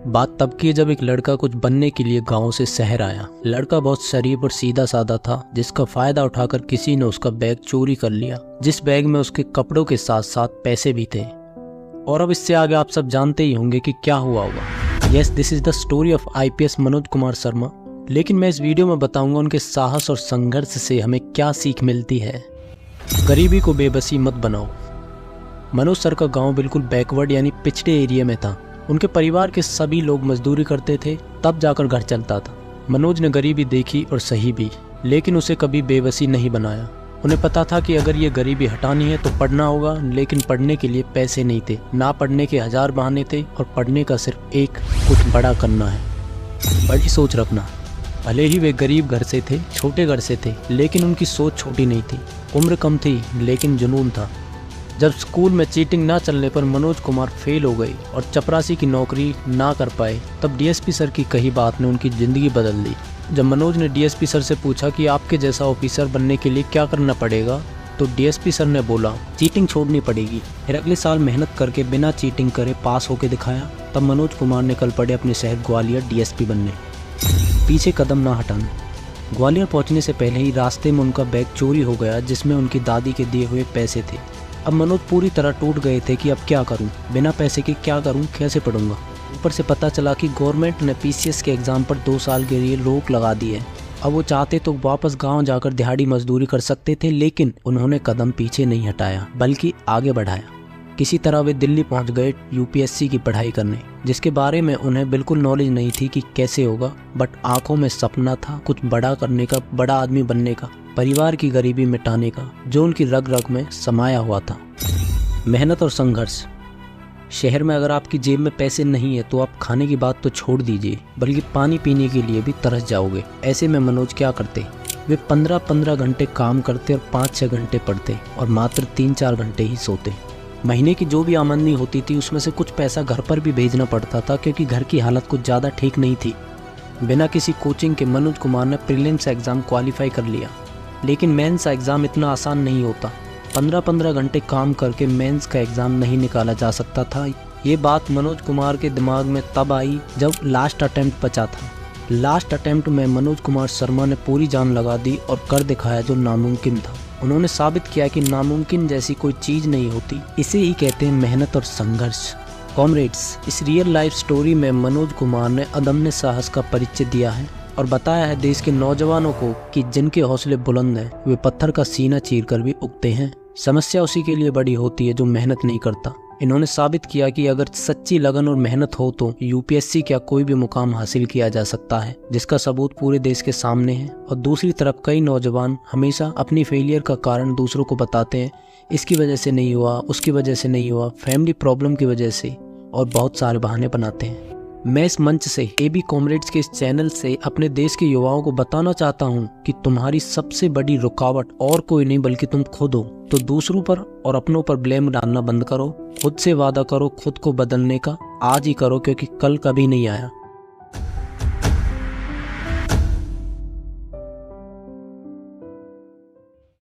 बात तब की जब एक लड़का कुछ बनने के लिए गांव से शहर आया। लड़का बहुत शरीफ और सीधा साधा था, जिसका फायदा उठाकर किसी ने उसका बैग चोरी कर लिया, जिस बैग में उसके कपड़ों के साथ साथ पैसे भी थे। और अब इससे आगे आप सब जानते ही होंगे कि क्या हुआ होगा। Yes, this is the story of IPS Manoj Kumar Sharma. लेकिन मैं इस वीडियो में बताऊंगा उनके साहस और संघर्ष से हमें क्या सीख मिलती है। गरीबी को बेबसी मत बनाओ। मनोज सर का गांव बिल्कुल बैकवर्ड यानी पिछड़े एरिया में था। उनके परिवार के सभी लोग मजदूरी करते थे, तब जाकर घर चलता था। मनोज ने गरीबी देखी और सही भी, लेकिन उसे कभी बेबसी नहीं बनाया। उन्हें पता था कि अगर ये गरीबी हटानी है तो पढ़ना होगा, लेकिन पढ़ने के लिए पैसे नहीं थे। ना पढ़ने के 1000 बहाने थे और पढ़ने का सिर्फ एक, कुछ बड़ा करना है। बड़ी सोच रखना। भले ही वे गरीब घर से थे, छोटे घर से थे, लेकिन उनकी सोच छोटी नहीं थी। उम्र कम थी लेकिन जुनून था। जब स्कूल में चीटिंग ना चलने पर मनोज कुमार फेल हो गई और चपरासी की नौकरी ना कर पाए, तब DSP सर की कही बात ने उनकी ज़िंदगी बदल दी। जब मनोज ने DSP सर से पूछा कि आपके जैसा ऑफिसर बनने के लिए क्या करना पड़ेगा, तो DSP सर ने बोला चीटिंग छोड़नी पड़ेगी। फिर अगले साल मेहनत करके बिना चीटिंग करे पास होके दिखाया। तब मनोज कुमार निकल पड़े अपने शहर ग्वालियर DSP बनने। पीछे कदम ना हटाना। ग्वालियर पहुंचने से पहले ही रास्ते में उनका बैग चोरी हो गया, जिसमें उनकी दादी के दिए हुए पैसे थे। अब मनोज पूरी तरह टूट गए थे कि अब क्या करूं, बिना पैसे के क्या करूं, कैसे पढ़ूंगा। ऊपर से पता चला कि गवर्नमेंट ने PCS के एग्ज़ाम पर 2 साल के लिए रोक लगा दी है। अब वो चाहते तो वापस गांव जाकर दिहाड़ी मजदूरी कर सकते थे, लेकिन उन्होंने कदम पीछे नहीं हटाया बल्कि आगे बढ़ाया। किसी तरह वे दिल्ली पहुंच गए UPSC की पढ़ाई करने, जिसके बारे में उन्हें बिल्कुल नॉलेज नहीं थी कि कैसे होगा, बट आंखों में सपना था कुछ बड़ा करने का, बड़ा आदमी बनने का, परिवार की गरीबी मिटाने का, जो उनकी रग रग में समाया हुआ था। मेहनत और संघर्ष। शहर में अगर आपकी जेब में पैसे नहीं है तो आप खाने की बात तो छोड़ दीजिए, बल्कि पानी पीने के लिए भी तरस जाओगे। ऐसे में मनोज क्या करते, वे 15-15 घंटे काम करते और 5-6 घंटे पढ़ते और मात्र 3-4 घंटे ही सोते। महीने की जो भी आमदनी होती थी उसमें से कुछ पैसा घर पर भी भेजना पड़ता था, क्योंकि घर की हालत कुछ ज़्यादा ठीक नहीं थी। बिना किसी कोचिंग के मनोज कुमार ने प्रीलिम्स एग्ज़ाम क्वालिफाई कर लिया, लेकिन मेंस एग्ज़ाम इतना आसान नहीं होता। 15-15 घंटे काम करके मेंस का एग्ज़ाम नहीं निकाला जा सकता था। ये बात मनोज कुमार के दिमाग में तब आई जब लास्ट अटेम्प्ट बचा था। लास्ट अटेम्प्ट में मनोज कुमार शर्मा ने पूरी जान लगा दी और कर दिखाया जो नामुमकिन था। उन्होंने साबित किया कि नामुमकिन जैसी कोई चीज़ नहीं होती। इसे ही कहते हैं मेहनत और संघर्ष। कॉमरेड्स, इस रियल लाइफ स्टोरी में मनोज कुमार ने अदम्य साहस का परिचय दिया है और बताया है देश के नौजवानों को कि जिनके हौसले बुलंद हैं वे पत्थर का सीना चीरकर भी उगते हैं। समस्या उसी के लिए बड़ी होती है जो मेहनत नहीं करता। इन्होंने साबित किया कि अगर सच्ची लगन और मेहनत हो तो UPSC क्या कोई भी मुकाम हासिल किया जा सकता है, जिसका सबूत पूरे देश के सामने है। और दूसरी तरफ कई नौजवान हमेशा अपनी फेलियर का कारण दूसरों को बताते हैं, इसकी वजह से नहीं हुआ, उसकी वजह से नहीं हुआ, फैमिली प्रॉब्लम की वजह से, और बहुत सारे बहाने बनाते हैं। मैं इस मंच से AB कॉमरेड्स के इस चैनल से अपने देश के युवाओं को बताना चाहता हूं कि तुम्हारी सबसे बड़ी रुकावट और कोई नहीं बल्कि तुम खुद हो। तो दूसरों पर और अपनों पर ब्लेम डालना बंद करो। खुद से वादा करो खुद को बदलने का। आज ही करो, क्योंकि कल कभी नहीं आया।